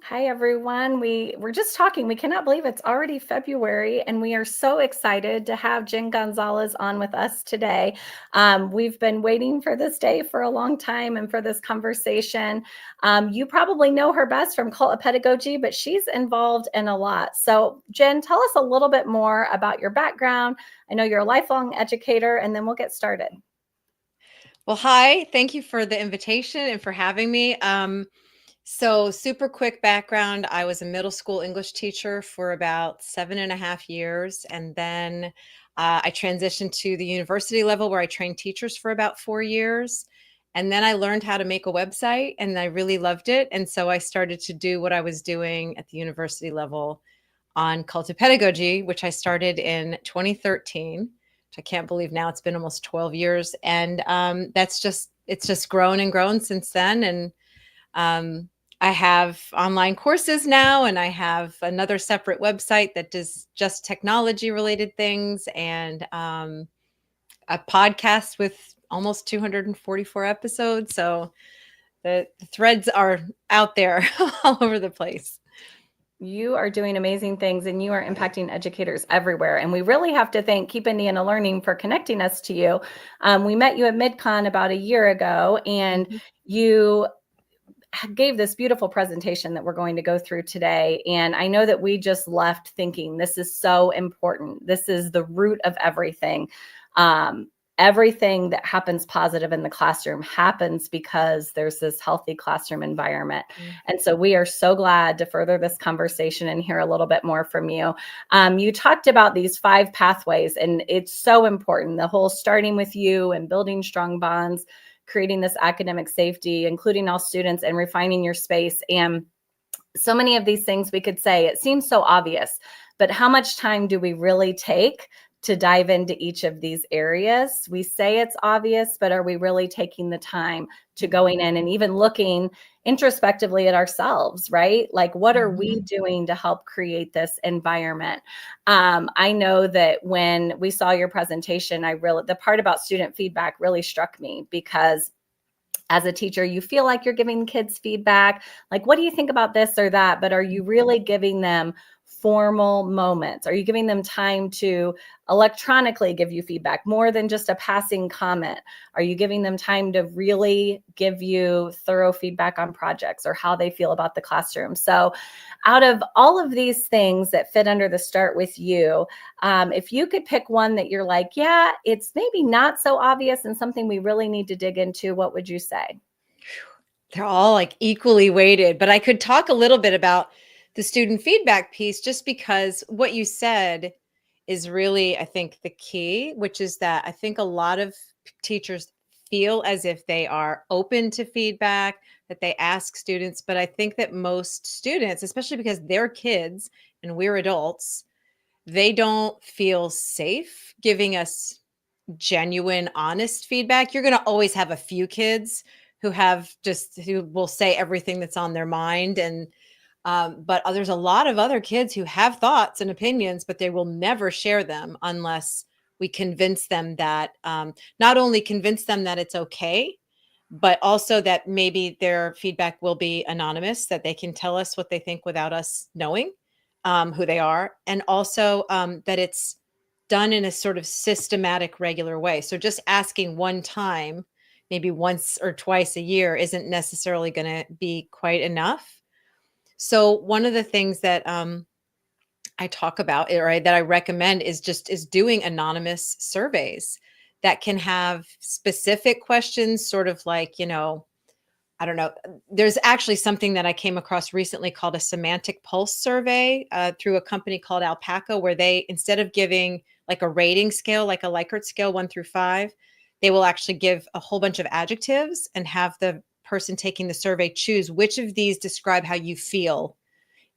Hi, everyone. We're just talking. We cannot believe it's already February, and we are so excited to have Jen Gonzalez on with us today. We've been waiting for this day for a long time and for this conversation. You probably know her best from Cult of Pedagogy, but she's involved in a lot. So, Jen, tell us a little bit more about your background. I know you're a lifelong educator, and then we'll get started. Well, hi. Thank you for the invitation and for having me. So super quick background. I was a middle school English teacher for about 7.5 years. And then I transitioned to the university level where I trained teachers for about 4 years. And then I learned how to make a website and I really loved it. And so I started to do what I was doing at the university level on Cult of Pedagogy, which I started in 2013, which I can't believe now it's been almost 12 years. And it's just grown and grown since then. And I have online courses now, and I have another separate website that does just technology related things, and a podcast with almost 244 episodes. So the threads are out there all over the place. You are doing amazing things and you are impacting educators everywhere. And we really have to thank Keep Indiana Learning for connecting us to you. We met you at MidCon about a year ago, and you gave this beautiful presentation that we're going to go through today. And I know that we just left thinking this is so important. This is the root of everything. Everything that happens positive in the classroom happens because there's this healthy classroom environment. And so we are so glad to further this conversation and hear a little bit more from you. You talked about these 5 pathways, and it's so important. The whole starting with you and building strong bonds, creating this academic safety, including all students, and refining your space. And so many of these things we could say, it seems so obvious, but how much time do we really take to dive into each of these areas? We say it's obvious, but are we really taking the time to going in and even looking introspectively at ourselves, right? Like, what are we doing to help create this environment? I know that when we saw your presentation, the part about student feedback really struck me, because as a teacher, you feel like you're giving kids feedback. Like, what do you think about this or that? But are you really giving them formal moments? Are you giving them time to electronically give you feedback more than just a passing comment? Are you giving them time to really give you thorough feedback on projects or how they feel about the classroom? So out of all of these things that fit under the start with you, if you could pick one that you're like, yeah, it's maybe not so obvious and something we really need to dig into, what would you say? They're all like equally weighted, but I could talk a little bit about the student feedback piece just because what you said is really, I think, the key, which is that I think a lot of teachers feel as if they are open to feedback, that they ask students, but I think that most students, especially because they're kids and we're adults, they don't feel safe giving us genuine, honest feedback. You're going to always have a few kids who will say everything that's on their mind. And, but there's a lot of other kids who have thoughts and opinions, but they will never share them unless we convince them that, not only convince them that it's okay, but also that maybe their feedback will be anonymous, that they can tell us what they think without us knowing who they are. And also that it's done in a sort of systematic, regular way. So just asking one time, maybe once or twice a year, isn't necessarily going to be quite enough. So one of the things that I talk about, or that I recommend, is doing anonymous surveys that can have specific questions, sort of like, I don't know. There's actually something that I came across recently called a semantic pulse survey through a company called Alpaca, where they, instead of giving like a rating scale, like a Likert scale, 1 through 5, they will actually give a whole bunch of adjectives and have the person taking the survey choose which of these describe how you feel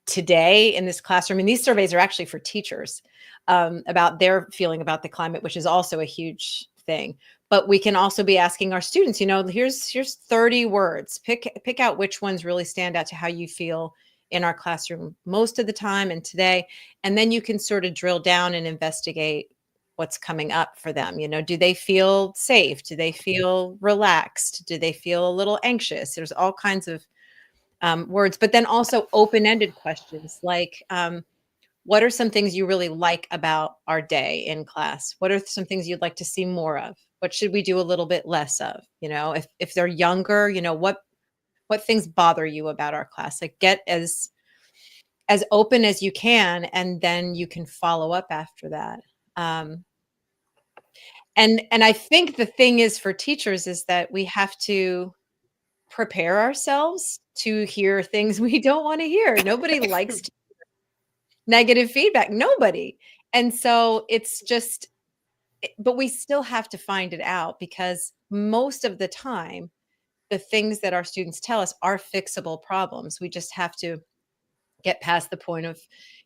today in this classroom. And these surveys are actually for teachers about their feeling about the climate, which is also a huge thing. But we can also be asking our students, here's 30 words. Pick out which ones really stand out to how you feel in our classroom most of the time and today. And then you can sort of drill down and investigate what's coming up for them. Do they feel safe? Do they feel relaxed? Do they feel a little anxious? There's all kinds of words, but then also open-ended questions like, what are some things you really like about our day in class? What are some things you'd like to see more of? What should we do a little bit less of? You know, if they're younger, you know, what things bother you about our class? Like, get as open as you can, and then you can follow up after that. Um, and I think the thing is for teachers is that we have to prepare ourselves to hear things we don't want to hear. Nobody likes negative feedback. Nobody. And so it's just, but we still have to find it out, because most of the time, the things that our students tell us are fixable problems. We just have to get past the point of,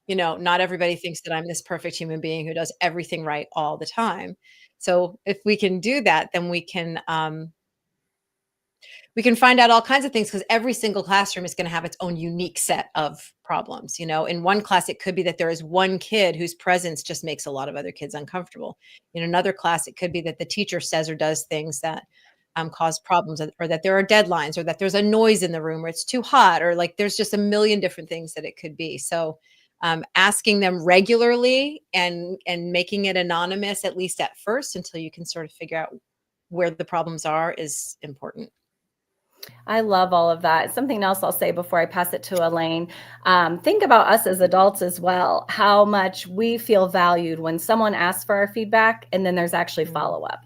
you know, not everybody thinks that I'm this perfect human being who does everything right all the time. So if we can do that, then we can find out all kinds of things, because every single classroom is going to have its own unique set of problems. You know, in one class, it could be that there is one kid whose presence just makes a lot of other kids uncomfortable. In another class, it could be that the teacher says or does things that cause problems, or that there are deadlines, or that there's a noise in the room, or it's too hot, or like there's just a million different things that it could be. So asking them regularly and making it anonymous, at least at first, until you can sort of figure out where the problems are, is important. I love all of that. Something else I'll say before I pass it to Elaine. Think about us as adults as well, how much we feel valued when someone asks for our feedback and then there's actually follow up.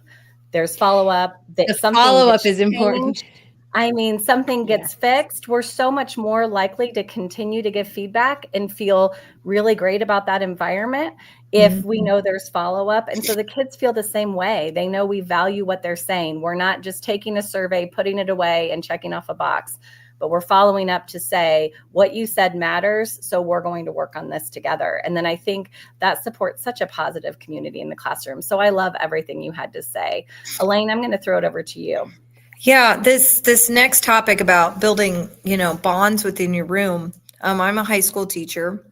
There's follow up, that The something follow-up gets is important. changed. I mean, something Yeah. gets fixed. We're so much more likely to continue to give feedback and feel really great about that environment if we know there's follow up. And so the kids feel the same way. They know we value what they're saying. We're not just taking a survey, putting it away, and checking off a box, but we're following up to say what you said matters. So we're going to work on this together. And then I think that supports such a positive community in the classroom. So I love everything you had to say. Elaine, I'm going to throw it over to you. Yeah, this next topic about building, bonds within your room. I'm a high school teacher.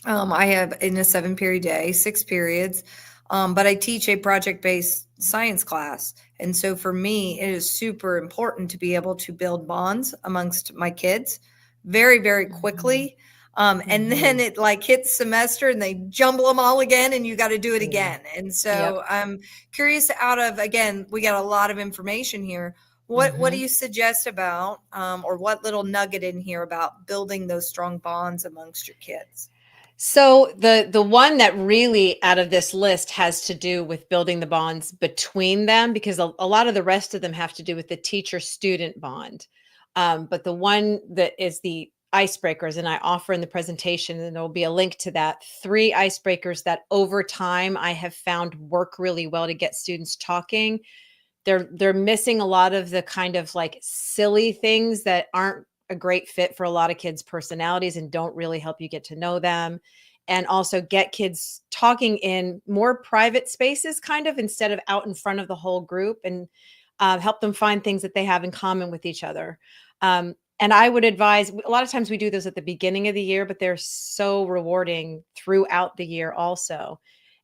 I have in a 7-period day, 6 periods, but I teach a project-based science class. And so for me, it is super important to be able to build bonds amongst my kids very, very quickly. And then it like hits semester and they jumble them all again and you got to do it again. And so I'm curious again, we got a lot of information here. What do you suggest about, or what little nugget in here about building those strong bonds amongst your kids? So the one that really out of this list has to do with building the bonds between them, because a lot of the rest of them have to do with the teacher-student bond. But the one that is the icebreakers, and I offer in the presentation, and there'll be a link to that, 3 icebreakers that over time I have found work really well to get students talking. They're missing a lot of the kind of like silly things that aren't a great fit for a lot of kids' personalities and don't really help you get to know them, and also get kids talking in more private spaces, kind of, instead of out in front of the whole group, and help them find things that they have in common with each other. And I would advise, a lot of times we do those at the beginning of the year, but they're so rewarding throughout the year also.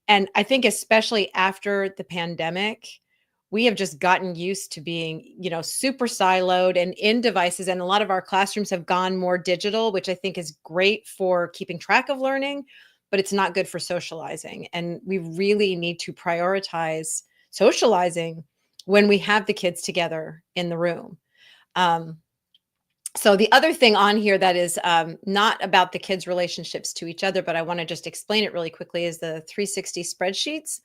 And I think especially after the pandemic, we have just gotten used to being, super siloed and in devices. And a lot of our classrooms have gone more digital, which I think is great for keeping track of learning, but it's not good for socializing. And we really need to prioritize socializing when we have the kids together in the room. So the other thing on here that is not about the kids' relationships to each other, but I want to just explain it really quickly, is the 360 spreadsheets.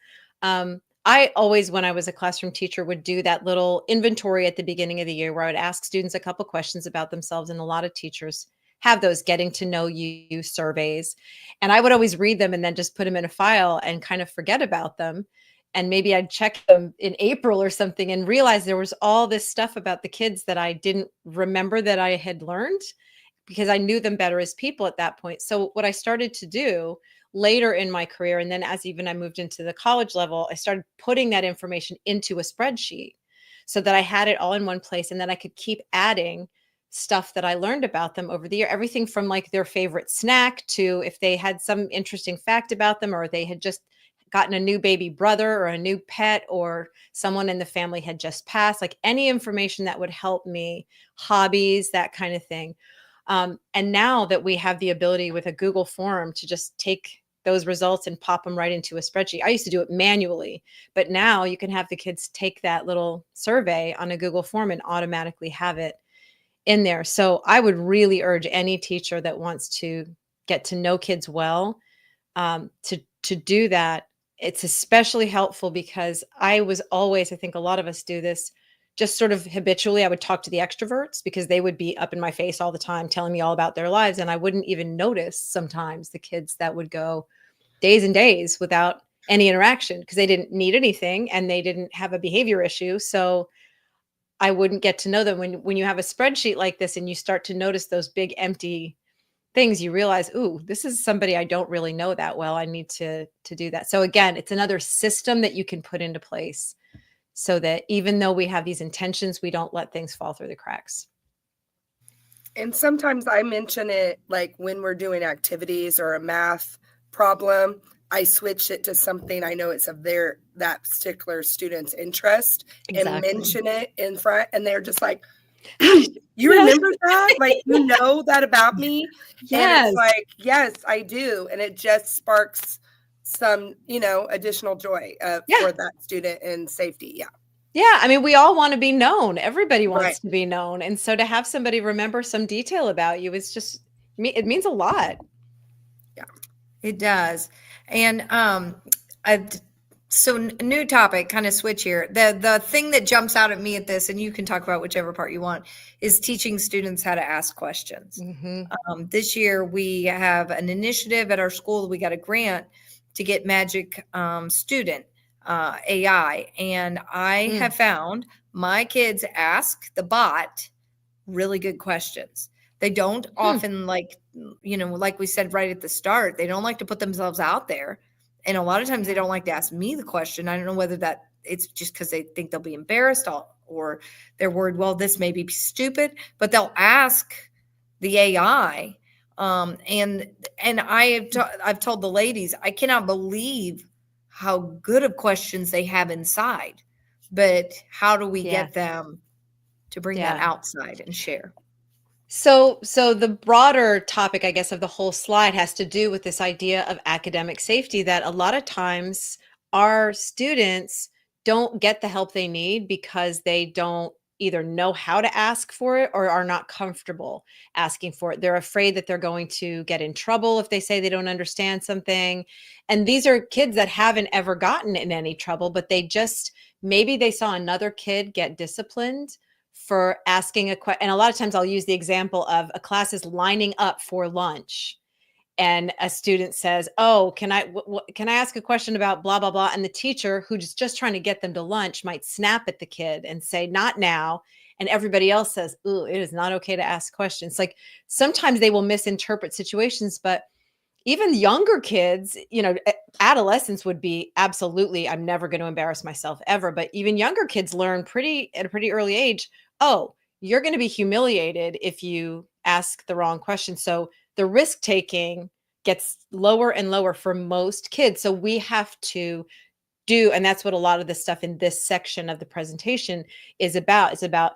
I always, when I was a classroom teacher, would do that little inventory at the beginning of the year where I would ask students a couple questions about themselves. And a lot of teachers have those getting to know you surveys. And I would always read them and then just put them in a file and kind of forget about them. And maybe I'd check them in April or something and realize there was all this stuff about the kids that I didn't remember that I had learned, because I knew them better as people at that point. So what I started to do later in my career, and then as even I moved into the college level, I started putting that information into a spreadsheet so that I had it all in one place, and then I could keep adding stuff that I learned about them over the year. Everything from like their favorite snack to if they had some interesting fact about them, or they had just gotten a new baby brother or a new pet, or someone in the family had just passed, like any information that would help me, hobbies, that kind of thing. And now that we have the ability with a Google form to just take those results and pop them right into a spreadsheet. I used to do it manually, but now you can have the kids take that little survey on a Google form and automatically have it in there. So I would really urge any teacher that wants to get to know kids well, to do that. It's especially helpful because I was always, I think a lot of us do this, just sort of habitually. I would talk to the extroverts because they would be up in my face all the time telling me all about their lives, and I wouldn't even notice sometimes the kids that would go days and days without any interaction because they didn't need anything and they didn't have a behavior issue. So I wouldn't get to know them. When you have a spreadsheet like this and you start to notice those big empty things, you realize, ooh, this is somebody I don't really know that well. I need to do that. So again, it's another system that you can put into place so that even though we have these intentions, we don't let things fall through the cracks. And sometimes I mention it like when we're doing activities or a math problem, I switch it to something I know it's of that particular student's interest and mention it in front, and they're just like, you remember that? Like, you know that about me? Yes. And it's like, yes, I do. And it just sparks some, additional joy for that student and safety. Yeah. Yeah. I mean, we all want to be known. Everybody wants Right. to be known. And so to have somebody remember some detail about you is just, it means a lot. Yeah, it does. And so new topic, kind of switch here. The thing that jumps out at me at this, and you can talk about whichever part you want, is teaching students how to ask questions. This year we have an initiative at our school. We got a grant to get Magic Student AI, and I have found my kids ask the bot really good questions. They don't often like we said right at the start, they don't like to put themselves out there. And a lot of times they don't like to ask me the question. I don't know whether it's just because they think they'll be embarrassed or they're worried, well, this may be stupid, but they'll ask the AI. And I've told the ladies, I cannot believe how good of questions they have inside, but how do we get them to bring that outside and share? So the broader topic, I guess, of the whole slide has to do with this idea of academic safety, that a lot of times our students don't get the help they need because they don't either know how to ask for it or are not comfortable asking for it. They're afraid that they're going to get in trouble if they say they don't understand something. And these are kids that haven't ever gotten in any trouble, but maybe they saw another kid get disciplined for asking a question. And a lot of times I'll use the example of a class is lining up for lunch and a student says, oh, can I ask a question about blah, blah, blah. And the teacher, who's just trying to get them to lunch, might snap at the kid and say, not now. And everybody else says, ooh, it is not okay to ask questions. Like sometimes they will misinterpret situations, but even younger kids, adolescents would be absolutely, I'm never going to embarrass myself ever. But even younger kids learn at a pretty early age, oh, you're going to be humiliated if you ask the wrong question. So the risk taking gets lower and lower for most kids. So we have to and that's what a lot of the stuff in this section of the presentation is about. It's about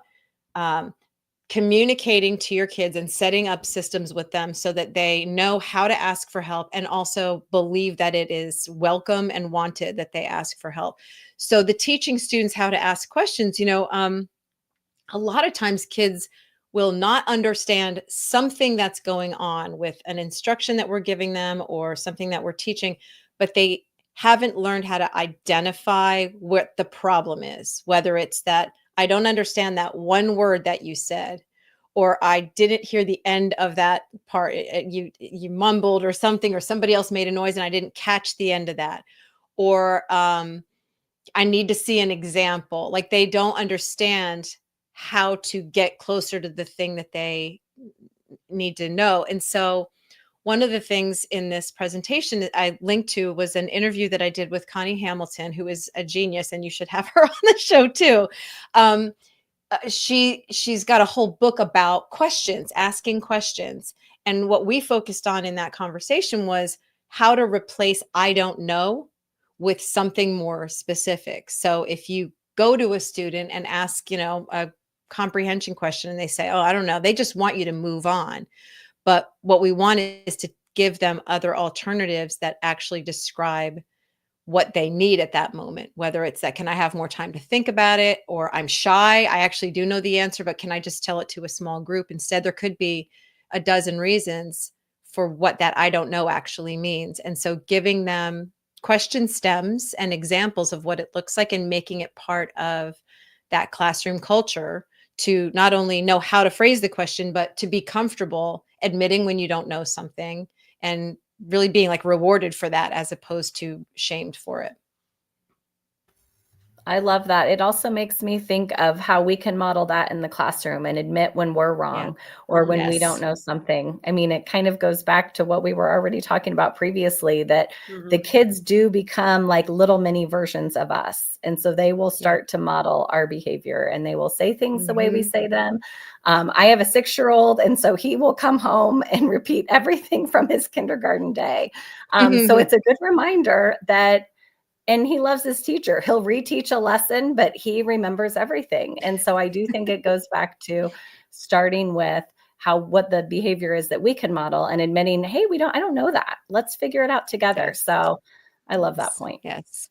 communicating to your kids and setting up systems with them so that they know how to ask for help and also believe that it is welcome and wanted that they ask for help. So the teaching students how to ask questions, a lot of times kids will not understand something that's going on with an instruction that we're giving them or something that we're teaching, but they haven't learned how to identify what the problem is, whether it's that I don't understand that one word that you said, or I didn't hear the end of that part. You mumbled or something, or somebody else made a noise and I didn't catch the end of that. Or I need to see an example. Like they don't understand how to get closer to the thing that they need to know. And so one of the things in this presentation that I linked to was an interview that I did with Connie Hamilton, who is a genius, and you should have her on the show too. She's got a whole book about questions, asking questions. And what we focused on in that conversation was how to replace I don't know with something more specific. So if you go to a student and ask, a comprehension question and they say, oh, I don't know, they just want you to move on. But what we want is to give them other alternatives that actually describe what they need at that moment, whether it's that, can I have more time to think about it? Or I'm shy, I actually do know the answer, but can I just tell it to a small group? Instead, there could be a dozen reasons for what that I don't know actually means. And so giving them question stems and examples of what it looks like and making it part of that classroom culture to not only know how to phrase the question, but to be comfortable admitting when you don't know something and really being like rewarded for that as opposed to shamed for it. I love that. It also makes me think of how we can model that in the classroom and admit when we're wrong or when we don't know something. I mean, it kind of goes back to what we were already talking about previously, that the kids do become like little mini versions of us. And so they will start to model our behavior and they will say things the way we say them. I have a 6-year-old, and so he will come home and repeat everything from his kindergarten day. So it's a good reminder that, and he loves his teacher. He'll reteach a lesson, but he remembers everything. And so I do think it goes back to starting with what the behavior is that we can model and admitting, hey, I don't know that. Let's figure it out together. Yes. So I love that point. Yes.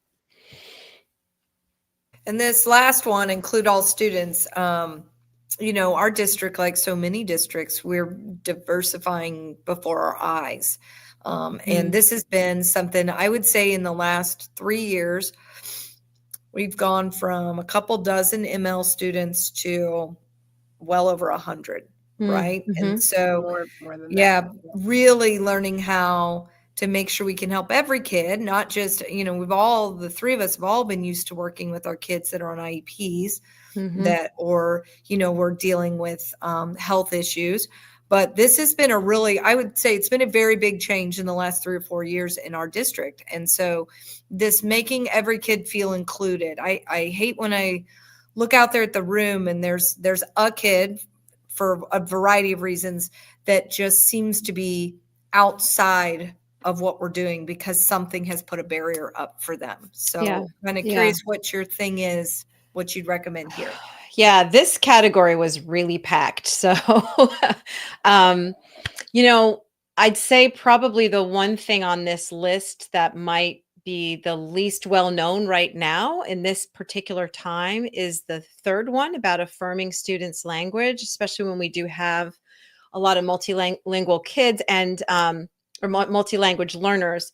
And this last one, include all students. Our district, like so many districts, we're diversifying before our eyes. And this has been something I would say in the last 3 years, we've gone from a couple dozen ML students to well over 100, right? And so, more than that. really learning how to make sure we can help every kid, not just, the three of us have all been used to working with our kids that are on IEPs we're dealing with health issues. But this has been I would say it's been a very big change in the last 3 or 4 years in our district. And so this making every kid feel included. I hate when I look out there at the room and there's a kid for a variety of reasons that just seems to be outside of what we're doing because something has put a barrier up for them. So kind of curious what your thing is, what you'd recommend here. Yeah, this category was really packed. So, I'd say probably the one thing on this list that might be the least well-known right now in this particular time is the third one about affirming students' language, especially when we do have a lot of multilingual kids and or multi-language learners.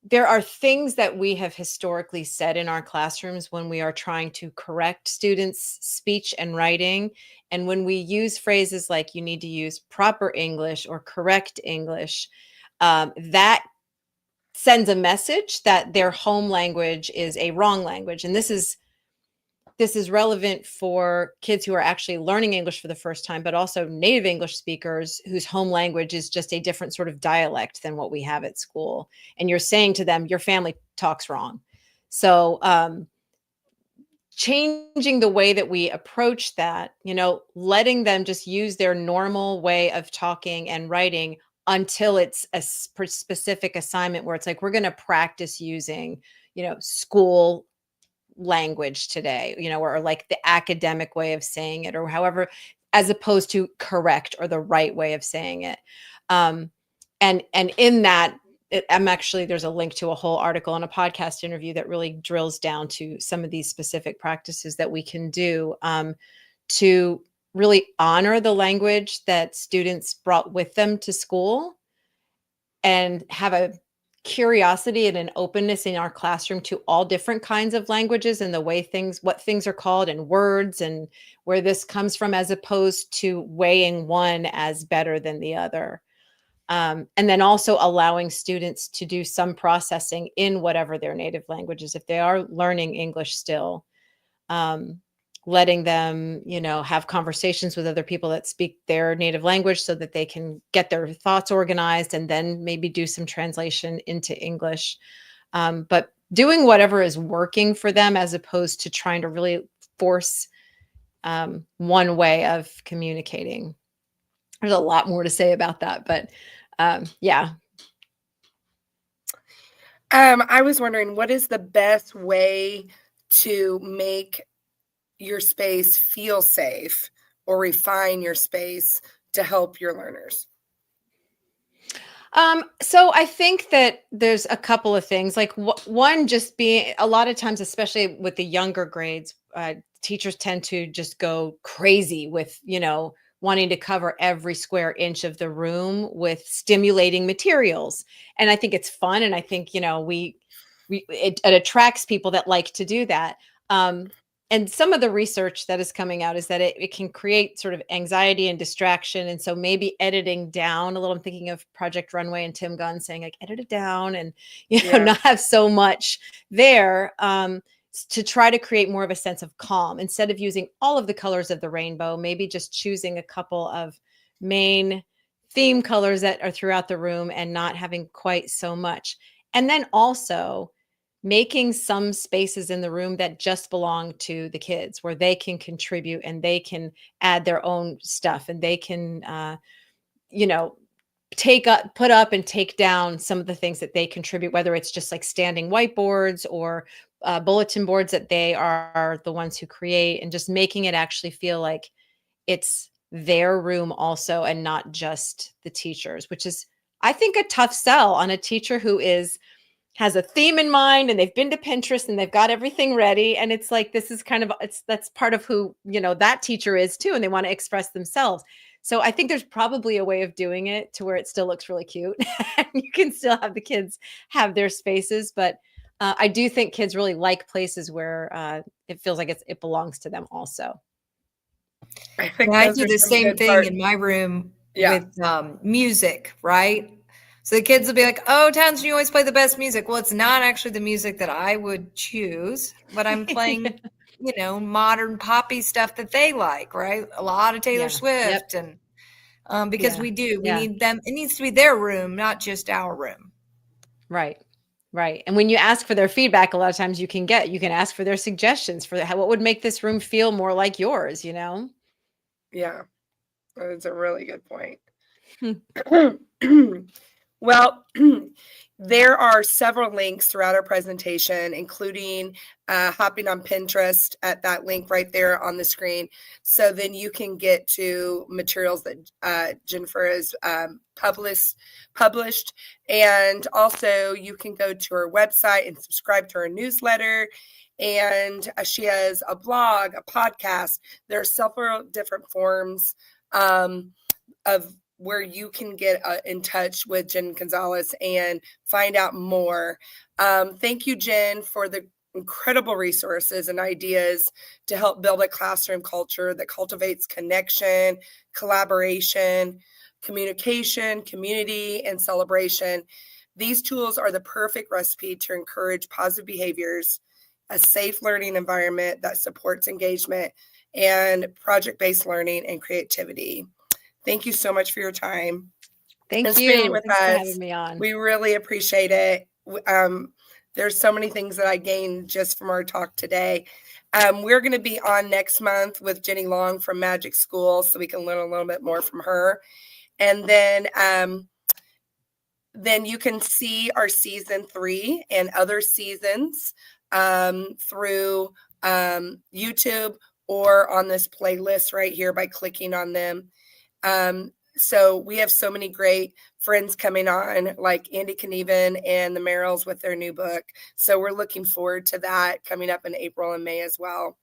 There are things that we have historically said in our classrooms when we are trying to correct students' speech and writing. And when we use phrases like you need to use proper English or correct English, that sends a message that their home language is a wrong language. And this is relevant for kids who are actually learning English for the first time, but also native English speakers whose home language is just a different sort of dialect than what we have at school. And you're saying to them, your family talks wrong. So changing the way that we approach that, letting them just use their normal way of talking and writing until it's a specific assignment where it's like, we're going to practice using, school language today, or like the academic way of saying it or however, as opposed to correct or the right way of saying it. And in that, there's a link to a whole article and a podcast interview that really drills down to some of these specific practices that we can do to really honor the language that students brought with them to school and have a curiosity and an openness in our classroom to all different kinds of languages and the way what things are called and words and where this comes from, as opposed to weighing one as better than the other. And then also allowing students to do some processing in whatever their native language is. If they are learning English still, letting them, have conversations with other people that speak their native language so that they can get their thoughts organized and then maybe do some translation into English. But doing whatever is working for them as opposed to trying to really force one way of communicating. There's a lot more to say about that, but yeah. I was wondering, what is the best way to make your space feel safe or refine your space to help your learners? So I think that there's a couple of things. Like one, just being a lot of times, especially with the younger grades, teachers tend to just go crazy with, wanting to cover every square inch of the room with stimulating materials. And I think it's fun. And I think, it attracts people that like to do that. And some of the research that is coming out is that it can create sort of anxiety and distraction. And so maybe editing down a little, I'm thinking of Project Runway and Tim Gunn saying like, edit it down and, not have so much there, to try to create more of a sense of calm instead of using all of the colors of the rainbow, maybe just choosing a couple of main theme colors that are throughout the room and not having quite so much. And then also making some spaces in the room that just belong to the kids, where they can contribute and they can add their own stuff, and they can, put up and take down some of the things that they contribute, whether it's just like standing whiteboards or bulletin boards that they are the ones who create, and just making it actually feel like it's their room also, and not just the teachers, which is, I think, a tough sell on a teacher who has a theme in mind, and they've been to Pinterest and they've got everything ready. And it's like, this is that's part of who, that teacher is too. And they want to express themselves. So I think there's probably a way of doing it to where it still looks really cute and you can still have the kids have their spaces. But I do think kids really like places where it feels like it belongs to them also. I think I those do are the some same good thing part- in my room Yeah. with music, right? So the kids will be like, "Oh, Townsend, you always play the best music." Well, it's not actually the music that I would choose, but I'm playing, modern poppy stuff that they like, right? A lot of Taylor Yeah. Swift, Yep. and because Yeah. we Yeah. need them. It needs to be their room, not just our room. Right. Right. And when you ask for their feedback, a lot of times you can ask for their suggestions for what would make this room feel more like yours, Yeah, that's a really good point. Hmm. Well, there are several links throughout our presentation, including hopping on Pinterest at that link right there on the screen. So then you can get to materials that Jennifer has published. And also you can go to her website and subscribe to her newsletter. And she has a blog, a podcast. There are several different forms of where you can get in touch with Jen Gonzalez and find out more. Thank you, Jen, for the incredible resources and ideas to help build a classroom culture that cultivates connection, collaboration, communication, community, and celebration. These tools are the perfect recipe to encourage positive behaviors, a safe learning environment that supports engagement, and project-based learning and creativity. Thank you so much for your time. Thank and you. spending with Thanks for us. having me on. We really appreciate it. There's so many things that I gained just from our talk today. We're going to be on next month with Jenny Long from Magic School, so we can learn a little bit more from her. And then you can see our season 3 and other seasons through YouTube or on this playlist right here by clicking on them. So we have so many great friends coming on, like Andy Knieven and the Merrills with their new book. So we're looking forward to that coming up in April and May as well.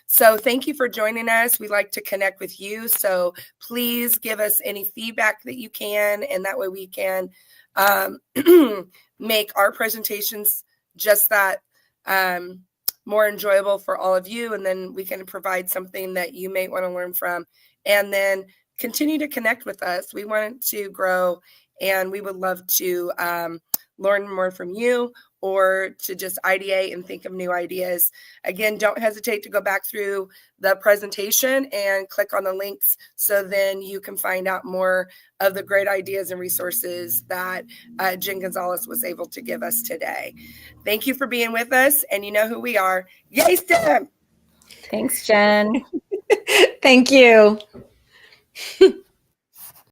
So thank you for joining us. We like to connect with you. So please give us any feedback that you can, and that way we can make our presentations just that more enjoyable for all of you. And then we can provide something that you may want to learn from. And then continue to connect with us. We want to grow, and we would love to learn more from you, or to just ideate and think of new ideas. Again, don't hesitate to go back through the presentation and click on the links, so then you can find out more of the great ideas and resources that Jen Gonzalez was able to give us today. Thank you for being with us, and you know who we are. YaySTEM! Thanks, Jen. Thank you.